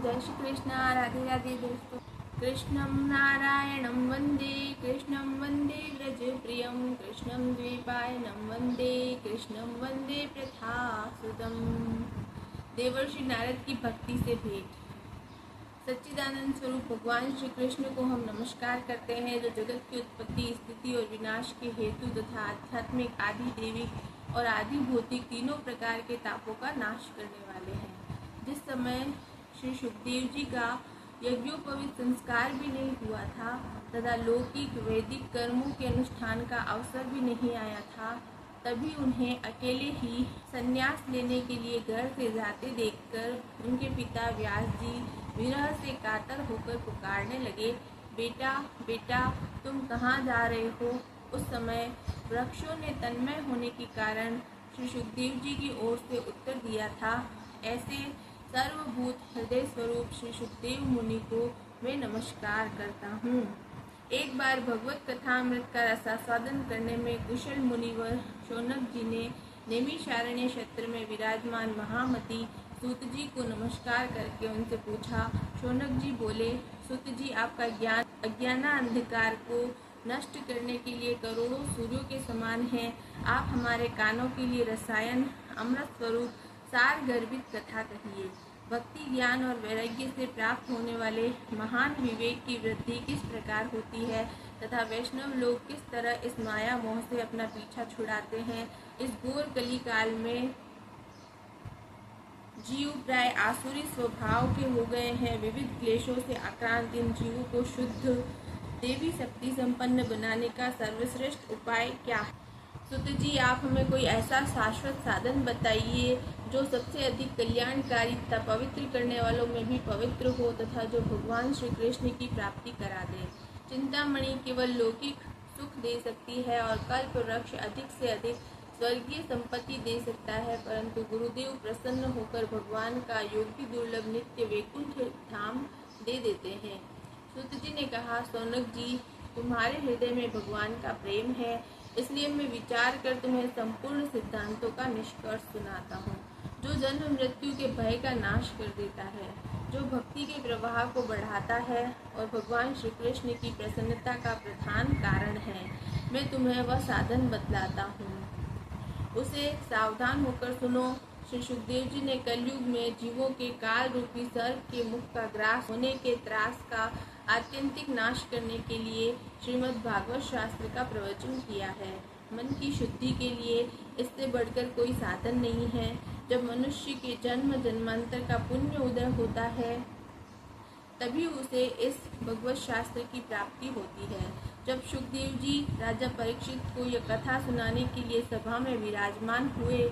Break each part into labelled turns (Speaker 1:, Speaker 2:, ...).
Speaker 1: जय श्री कृष्ण। राधे राधे दोस्तों। कृष्णं नारायणं वंदे, कृष्णं वंदे व्रज प्रियं, कृष्णं द्वैपायनं वंदे, कृष्णं वंदे प्रथासुतम्। देवर्षि नारद की भक्ति से भेंट। सच्चिदानंद स्वरूप भगवान श्री कृष्ण को हम नमस्कार करते हैं, जो जगत की उत्पत्ति, स्थिति और विनाश के हेतु तथा आध्यात्मिक, आदि देविक और आदि भौतिक तीनों प्रकार के तापों का नाश करने वाले हैं। जिस समय श्री सुखदेव जी का यज्ञोपवीत संस्कार भी नहीं हुआ था तथा लौकिक वैदिक कर्मों के अनुष्ठान का अवसर भी नहीं आया था, तभी उन्हें अकेले ही संन्यास लेने के लिए घर से जाते देखकर उनके पिता व्यास जी विरह से कातर होकर पुकारने लगे, बेटा बेटा तुम कहाँ जा रहे हो। उस समय वृक्षों ने तन्मय होने के कारण श्री सुखदेव जी की ओर से उत्तर दिया था, ऐसे सर्वभूत हृदय स्वरूप श्री सुखदेव मुनि को मैं नमस्कार करता हूँ। एक बार भगवत कथामृत का रसास्वादन करने में कुशल मुनिवर शौनक जी ने नैमिषारण्य क्षेत्र में विराजमान महामती सूत जी को नमस्कार करके उनसे पूछा। शौनक जी बोले, सूत जी, आपका ज्ञान अज्ञाना अंधकार को नष्ट करने के लिए करोड़ों सूर्यों के समान है। आप हमारे कानों के लिए रसायन अमृत स्वरूप सार गर्भित कथा कहिए। भक्ति, ज्ञान और वैराग्य से प्राप्त होने वाले महान विवेक की वृद्धि किस प्रकार होती है तथा वैष्णव लोग किस तरह इस माया मोह से अपना पीछा छुड़ाते हैं। इस घोर कली काल में जीव प्राय आसुरी स्वभाव के हो गए हैं। विविध क्लेशों से आक्रांत इन जीवों को शुद्ध देवी शक्ति संपन्न बनाने का सर्वश्रेष्ठ उपाय क्या है। सुत जी, आप हमें कोई ऐसा शाश्वत साधन बताइए जो सबसे अधिक कल्याणकारी तथा पवित्र करने वालों में भी पवित्र हो तथा जो भगवान श्री कृष्ण की प्राप्ति करा दे। चिंतामणि केवल लौकिक सुख दे सकती है और कल्प वृक्ष अधिक से अधिक स्वर्गीय संपत्ति दे सकता है, परंतु गुरुदेव प्रसन्न होकर भगवान का योगी दुर्लभ नित्य वैकुंठ धाम दे देते हैं। सुत जी ने कहा, शौनक जी, तुम्हारे हृदय में भगवान का प्रेम है, इसलिए मैं विचार कर तुम्हें संपूर्ण सिद्धांतों का निष्कर्ष सुनाता हूँ, जो जन्म मृत्यु के भय का नाश कर देता है, जो भक्ति के प्रवाह को बढ़ाता है और भगवान श्री कृष्ण की प्रसन्नता का प्रधान कारण है। मैं तुम्हें वह साधन बतलाता हूँ, उसे सावधान होकर सुनो। श्री सुखदेव जी ने कलयुग में जीवों के काल रूपी सर्प के मुख का ग्रास होने के त्रास का आत्यंतिक नाश करने के लिए श्रीमद् भागवत शास्त्र का प्रवचन किया है। मन की शुद्धि के लिए इससे बढ़कर कोई साधन नहीं है। जब मनुष्य के जन्म जन्मांतर का पुण्य उदय होता है, तभी उसे इस भगवत शास्त्र की प्राप्ति होती है। जब सुखदेव जी राजा परीक्षित को यह कथा सुनाने के लिए सभा में विराजमान हुए,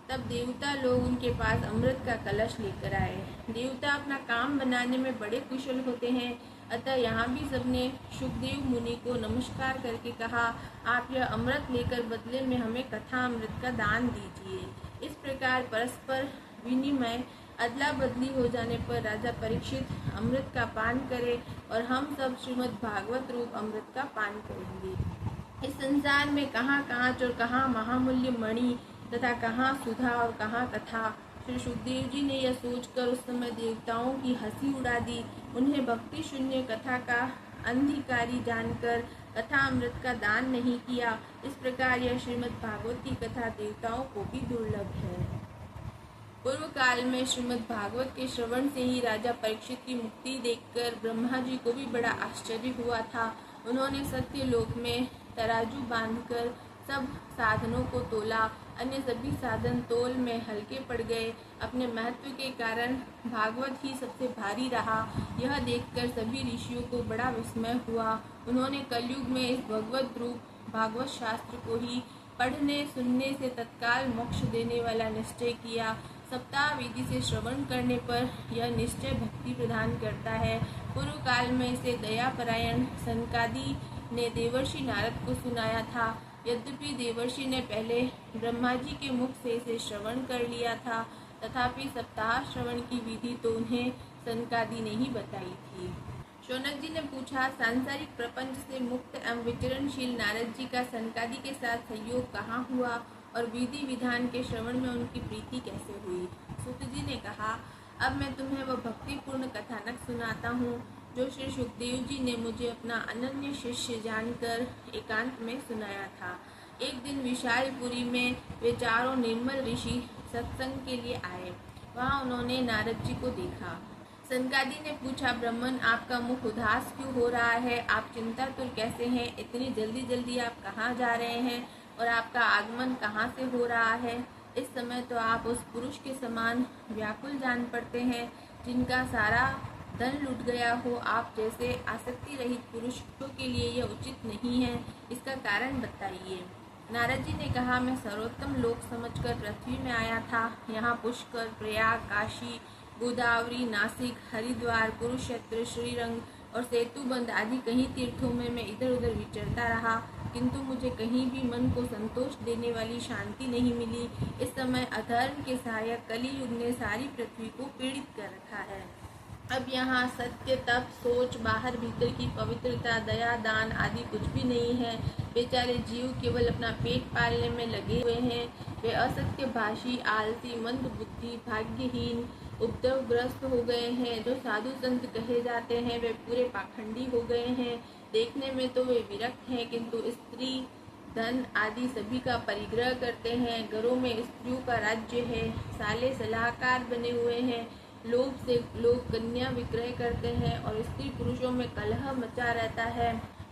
Speaker 1: तब देवता लोग उनके पास अमृत का कलश लेकर आए। देवता अपना काम बनाने में बड़े कुशल होते हैं, अतः यहाँ भी सबने सुखदेव मुनि को नमस्कार करके कहा, आप यह अमृत लेकर बदले में हमें कथा अमृत का दान दीजिए। इस प्रकार परस्पर विनिमय अदला बदली हो जाने पर राजा परीक्षित अमृत का पान करे और हम सब श्रीमद् भागवत रूप अमृत का पान करेंगे। इस संसार में कहाँ कांच और कहाँ महामूल्य मणि तथा कहाँ सुधा और कहाँ कथा। श्री सुखदेव जी ने यह सोचकर उस समय देवताओं की हंसी उड़ा दी। उन्हें भक्ति शून्य कथा का अंधिकारी जानकर कथा अमृत का दान नहीं किया। इस प्रकार यह श्रीमद् भागवत की कथा देवताओं को भी दुर्लभ है। पूर्व काल में श्रीमद् भागवत के श्रवण से ही राजा परीक्षित की मुक्ति देखकर ब्रह्मा जी को भी बड़ा आश्चर्य हुआ था। उन्होंने सत्य लोक में तराजू बांधकर सब साधनों को तोला। अन्य सभी साधन तोल में हल्के पड़ गए। अपने महत्व के कारण भागवत ही सबसे भारी रहा। यह देखकर सभी ऋषियों को बड़ा विस्मय हुआ। उन्होंने कलयुग में इस भगवत रूप भागवत शास्त्र को ही पढ़ने सुनने से तत्काल मोक्ष देने वाला निश्चय किया। सप्ताह विधि से श्रवण करने पर यह निश्चय भक्ति प्रदान करता है। पूर्व काल में इसे दयापरायण सनकादि ने देवर्षि नारद को सुनाया था। यद्यपि देवर्षि ने पहले ब्रह्मा जी के मुख से इसे श्रवण कर लिया था, तथापि सप्ताह श्रवण की विधि तो उन्हें सनकादि ने ही बताई थी। शौनक जी ने पूछा, सांसारिक प्रपंच से मुक्त एवं विचरणशील नारद जी का सनकादि के साथ सहयोग कहाँ हुआ और विधि विधान के श्रवण में उनकी प्रीति कैसे हुई। सूत जी ने कहा, अब मैं तुम्हें वह भक्तिपूर्ण कथानक सुनाता हूँ जो श्री सुखदेव जी ने मुझे अपना अनन्य शिष्य जानकर एकांत में सुनाया था। एक दिन विशालपुरी में वे चारों निर्मल ऋषि सत्संग के लिए आए। वहाँ उन्होंने नारद जी को देखा। सनकादि ने पूछा, ब्राह्मण, आपका मुख उदास क्यों हो रहा है? आप चिंतातुर कैसे हैं? इतनी जल्दी जल्दी आप कहाँ जा रहे हैं और आपका आगमन कहाँ से हो रहा है? इस समय तो आप उस पुरुष के समान व्याकुल जान पड़ते हैं जिनका सारा धन लूट गया हो। आप जैसे आसक्ति रहित पुरुषों के लिए यह उचित नहीं है, इसका कारण बताइए। नारद जी ने कहा, मैं सर्वोत्तम लोक समझकर पृथ्वी में आया था। यहाँ पुष्कर, प्रयाग, काशी, गोदावरी, नासिक, हरिद्वार, कुरुक्षेत्र, श्रीरंग और सेतुबंध आदि कई तीर्थों में मैं इधर उधर विचरता रहा, किंतु मुझे कहीं भी मन को संतोष देने वाली शांति नहीं मिली। इस समय अधर्म के सहायक कलियुग ने सारी पृथ्वी को पीड़ित कर रखा है। अब यहाँ सत्य, तप, सोच, बाहर भीतर की पवित्रता, दया, दान आदि कुछ भी नहीं है। बेचारे जीव केवल अपना पेट पालने में लगे हुए हैं। वे असत्य भाषी, आलसी, मंद बुद्धि, भाग्यहीन, उपद्रवग्रस्त हो गए हैं। जो साधु संत कहे जाते हैं वे पूरे पाखंडी हो गए हैं। देखने में तो वे विरक्त हैं, किंतु स्त्री, धन आदि सभी का परिग्रह करते हैं। घरों में स्त्रियों का राज्य है। साले सलाहकार बने हुए हैं। लोभ से लोग कन्या विक्रय करते हैं और स्त्री पुरुषों में कलह मचा रहता है।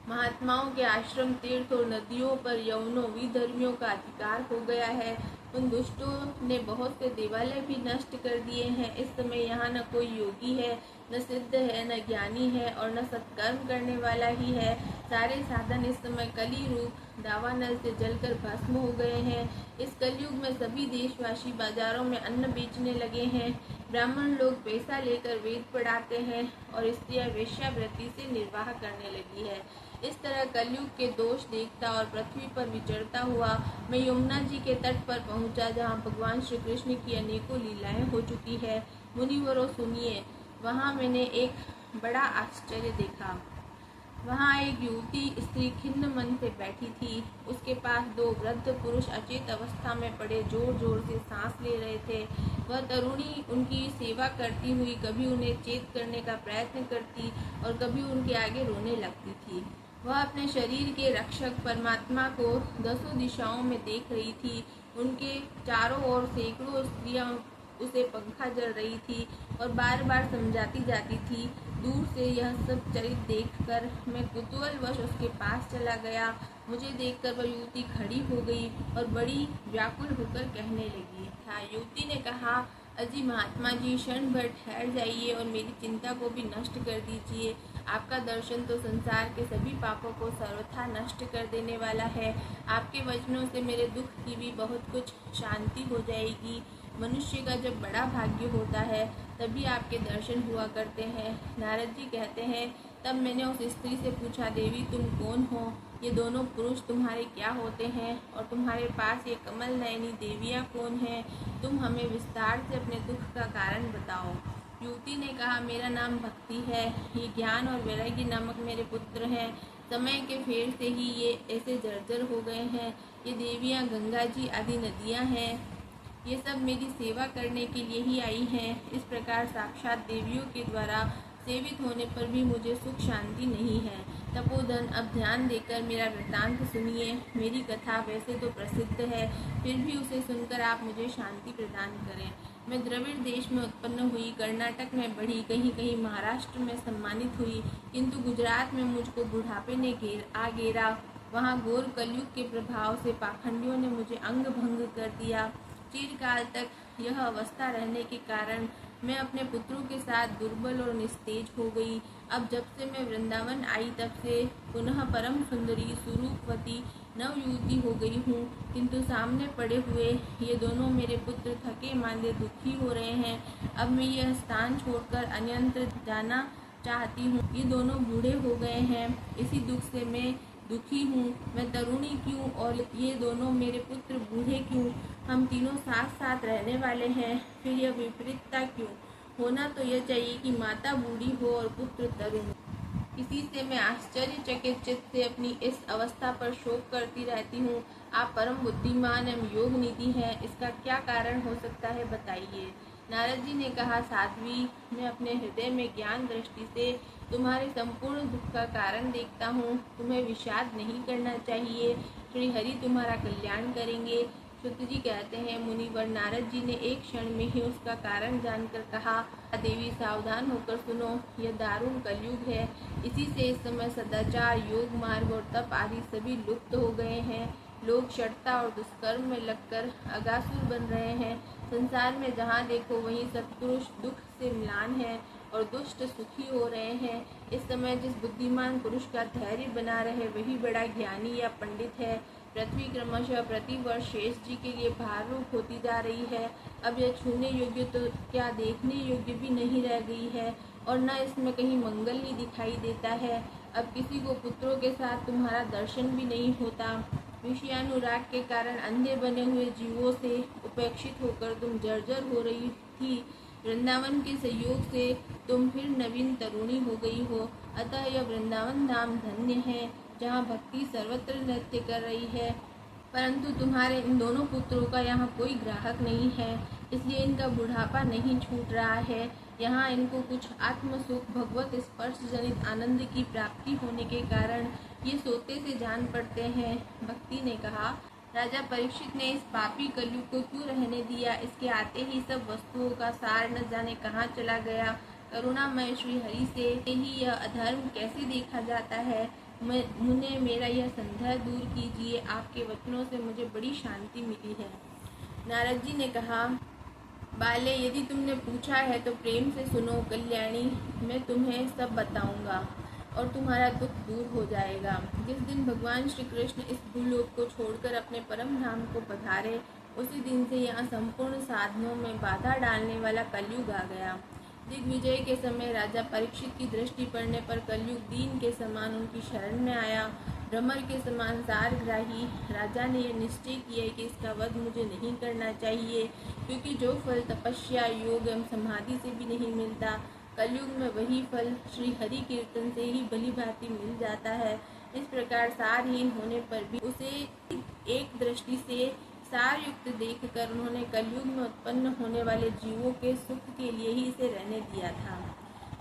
Speaker 1: महात्माओं के आश्रम, तीर्थ और नदियों पर यवनों विधर्मियों का अधिकार हो गया है। उन दुष्टों ने बहुत से देवालय भी नष्ट कर दिए हैं। इस समय यहाँ न कोई योगी है, न सिद्ध है, न ज्ञानी है और न सत्कर्म करने वाला ही है। सारे साधन इस समय कली रूप दावानल से जलकर भस्म हो गए हैं। इस कलयुग में सभी देशवासी बाजारों में अन्न बेचने लगे हैं। ब्राह्मण लोग पैसा लेकर वेद पढ़ाते हैं और स्त्रियां वेश्यावृत्ति से निर्वाह करने लगी है। इस तरह कलयुग के दोष देखता और पृथ्वी पर विचरता हुआ मैं यमुना जी के तट पर पहुंचा, जहां भगवान श्री कृष्ण की अनेकों लीलाएं हो चुकी है। मुनिवरों सुनिए, वहां मैंने एक बड़ा आश्चर्य देखा। वहाँ एक युवती स्त्री खिन्न मन से बैठी थी। उसके पास दो वृद्ध पुरुष अचेत अवस्था में पड़े जोर जोर से सांस ले रहे थे। वह तरुणी उनकी सेवा करती हुई कभी उन्हें चेत करने का प्रयत्न करती और कभी उनके आगे रोने लगती थी। वह अपने शरीर के रक्षक परमात्मा को दसों दिशाओं में देख रही थी। उनके चारों ओर सैकड़ों स्त्रियां उसे पंखा जल रही थी और बार बार समझाती जाती थी। दूर से यह सब चरित देखकर मैं कुतूहलवश उसके पास चला गया। मुझे देखकर वह युवती खड़ी हो गई और बड़ी व्याकुल होकर कहने लगी। युवती ने कहा, अजी महात्मा जी, क्षण भर ठहर जाइए और मेरी चिंता को भी नष्ट कर दीजिए। आपका दर्शन तो संसार के सभी पापों को सर्वथा नष्ट कर देने वाला है। आपके वचनों से मेरे दुख की भी बहुत कुछ शांति हो जाएगी। मनुष्य का जब बड़ा भाग्य होता है तभी आपके दर्शन हुआ करते हैं। नारद जी कहते हैं, तब मैंने उस स्त्री से पूछा, देवी तुम कौन हो? ये दोनों पुरुष तुम्हारे क्या होते हैं और तुम्हारे पास ये कमल नयनी देवियाँ कौन हैं? तुम हमें विस्तार से अपने दुख का कारण बताओ। युवती ने कहा, मेरा नाम भक्ति है। ये ज्ञान और वैराग्य नामक मेरे पुत्र हैं। समय के फेर से ही ये ऐसे जर्जर हो गए हैं। ये देवियाँ गंगा जी आदि नदियाँ हैं। ये सब मेरी सेवा करने के लिए ही आई हैं। इस प्रकार साक्षात देवियों के द्वारा सेवित होने पर भी मुझे सुख शांति नहीं है। तपोधन, अब ध्यान देकर मेरा वृत्तांत सुनिए। मेरी कथा वैसे तो प्रसिद्ध है, फिर भी उसे सुनकर आप मुझे शांति प्रदान करें। मैं द्रविड़ देश में उत्पन्न हुई, कर्नाटक में बढ़ी, कहीं कहीं महाराष्ट्र में सम्मानित हुई, किंतु गुजरात में मुझको बुढ़ापे ने घेरा। वहाँ घोर कलयुग के प्रभाव से पाखंडियों ने मुझे अंग भंग कर दिया। चिरकाल तक यह अवस्था रहने के कारण मैं अपने पुत्रों के साथ दुर्बल और निस्तेज हो गई। अब जब से मैं वृंदावन आई तब से पुनः परम सुंदरी स्वरूपवती नवयुवती हो गई हूँ, किंतु सामने पड़े हुए ये दोनों मेरे पुत्र थके मांदे दुखी हो रहे हैं। अब मैं यह स्थान छोड़कर अन्यत्र जाना चाहती हूँ। ये दोनों बूढ़े हो गए हैं, इसी दुख से मैं दुखी हूँ। मैं तरुणी क्यों और ये दोनों मेरे पुत्र बूढ़े क्यों? हम तीनों साथ साथ रहने वाले हैं, फिर यह विपरीतता क्यों? होना तो यह चाहिए कि माता बूढ़ी हो और पुत्र तरुण। इसी से मैं आश्चर्यचकित चित्त से अपनी इस अवस्था पर शोक करती रहती हूँ। आप परम बुद्धिमान एवं योग निधि हैं, इसका क्या कारण हो सकता है बताइए। नारद जी ने कहा, साध्वी, मैं अपने हृदय में ज्ञान दृष्टि से तुम्हारे संपूर्ण दुख का कारण देखता हूँ। तुम्हें विषाद नहीं करना चाहिए। श्री हरि तुम्हारा कल्याण करेंगे। शुद्ध जी कहते हैं, मुनिवर नारद जी ने एक क्षण में ही उसका कारण जानकर कहा, देवी सावधान होकर सुनो, यह दारुण कलयुग है। इसी से इस समय सदाचार, योग मार्ग और तप आदि सभी लुप्त हो गए हैं। लोग षटता और दुष्कर्म में लगकर अगासुर बन रहे हैं। संसार में जहाँ देखो वहीं सत्पुरुष दुख से म्लान है और दुष्ट सुखी हो रहे हैं। इस समय जिस बुद्धिमान पुरुष का धैर्य बना रहे वही बड़ा ज्ञानी या पंडित है। पृथ्वी क्रमशः प्रतिवर्ष शेष जी के लिए भार रूप होती जा रही है। अब यह छूने योग्य तो क्या देखने योग्य भी नहीं रह गई है और न इसमें कहीं मंगल ही दिखाई देता है। अब किसी को पुत्रों के साथ तुम्हारा दर्शन भी नहीं होता। विषयानुराग के कारण अंधे बने हुए जीवों से उपेक्षित होकर तुम जर्जर हो रही थी। वृंदावन के सहयोग से तुम फिर नवीन तरुणी हो गई हो। अतः यह वृंदावन धाम धन्य है, जहाँ भक्ति सर्वत्र नृत्य कर रही है। परंतु तुम्हारे इन दोनों पुत्रों का यहाँ कोई ग्राहक नहीं है, इसलिए इनका बुढ़ापा नहीं छूट रहा है। यहाँ इनको कुछ आत्म सुख, भगवत स्पर्श जनित आनंद की प्राप्ति होने के कारण ये सोते से जान पड़ते हैं। भक्ति ने कहा, राजा परीक्षित ने इस पापी कलयुग को क्यों रहने दिया? इसके आते ही सब वस्तुओं का सार न जाने कहाँ चला गया। करुणामय श्री हरि से ही यह अधर्म कैसे देखा जाता है। मुने मेरा यह संदेह दूर कीजिए। आपके वचनों से मुझे बड़ी शांति मिली है। नारद जी ने कहा, बाले, यदि तुमने पूछा है तो प्रेम से सुनो। कल्याणी, मैं तुम्हें सब बताऊंगा और तुम्हारा दुख दूर हो जाएगा। जिस दिन भगवान श्री कृष्ण इस भूलोक को छोड़कर अपने परम धाम को पधारे, उसी दिन से यहाँ संपूर्ण साधनों में बाधा डालने वाला कलयुग आ गया। दिग्विजय के समय राजा परीक्षित की दृष्टि पड़ने पर कलयुग दीन के समान उनकी शरण में आया। भ्रमर के समान सारग्राही राजा ने यह निश्चय किया कि इसका वध मुझे नहीं करना चाहिए, क्योंकि जो फल तपस्या, योग एवं समाधि से भी नहीं मिलता, कलयुग में वही फल श्री हरि कीर्तन से ही भली भांति मिल जाता है। इस प्रकार सारहीन होने पर भी उसे एक दृष्टि से सार युक्त देखकर उन्होंने कलयुग में उत्पन्न होने वाले जीवों के सुख के लिए ही इसे रहने दिया था।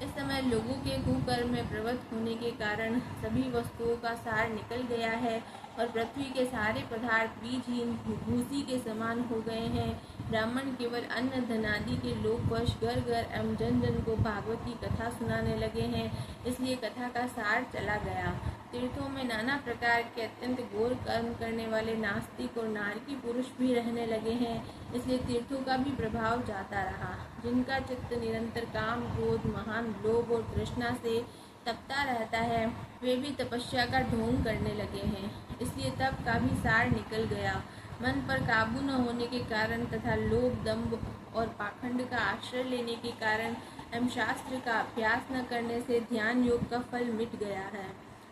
Speaker 1: इस समय लोगों के कुकर्म में प्रवृत्त होने के कारण सभी वस्तुओं का सार निकल गया है और पृथ्वी के सारे पदार्थ बीजहीन भूसी के समान हो गए हैं। ब्राह्मण केवल अन्न धनादि के लोकवश घर घर एवं जन जन को भागवत की कथा सुनाने लगे हैं, इसलिए कथा का सार चला गया। तीर्थों में नाना प्रकार के अत्यंत घोर कर्म करने वाले नास्तिक और नारकी पुरुष भी रहने लगे हैं, इसलिए तीर्थों का भी प्रभाव जाता रहा। जिनका चित्त निरंतर काम, क्रोध, महान लोभ और तृष्णा से तपता रहता है, वे भी तपस्या का ढोंग करने लगे हैं, इसलिए तप का भी सार निकल गया। मन पर काबू न होने के कारण तथा लोभ, दंभ और पाखंड का आश्रय लेने के कारण एवं शास्त्र का अभ्यास न करने से ध्यान योग का फल मिट गया है।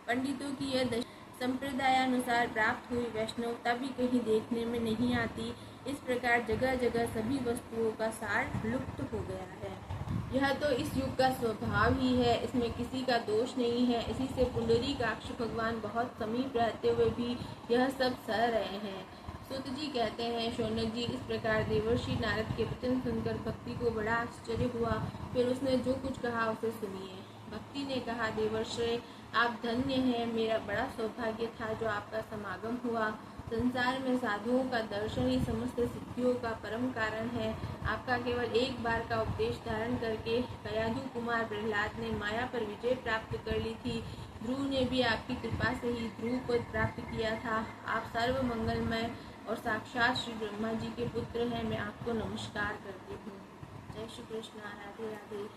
Speaker 1: पंडितों की यह दशा संप्रदायानुसार प्राप्त हुई वैष्णवता भी कहीं देखने में नहीं आती। इस प्रकार जगह जगह सभी वस्तुओं का सार लुप्त हो गया है। यह तो इस युग का स्वभाव ही है, इसमें किसी का दोष नहीं है। इसी से पुंडरीकाक्ष भगवान बहुत समीप रहते हुए भी यह सब सह रहे हैं। सूत जी कहते हैं, शौनक जी, इस प्रकार देवर्षि नारद के वचन सुनकर भक्ति को बड़ा आश्चर्य हुआ। फिर उसने जो कुछ कहा उसे सुनिए। भक्ति ने कहा, देवर्षि, आप धन्य हैं। मेरा बड़ा सौभाग्य था जो आपका समागम हुआ। संसार में साधुओं का दर्शन ही समस्त सिद्धियों का परम कारण है। आपका केवल एक बार का उपदेश धारण करके कयाधु कुमार प्रहलाद ने माया पर विजय प्राप्त कर ली थी। ध्रुव ने भी आपकी कृपा से ही ध्रुव पद प्राप्त किया था। आप सर्व मंगलमय और साक्षात श्री ब्रह्मा जी के पुत्र हैं। मैं आपको नमस्कार करती हूँ। जय श्री कृष्ण। राधे राधे।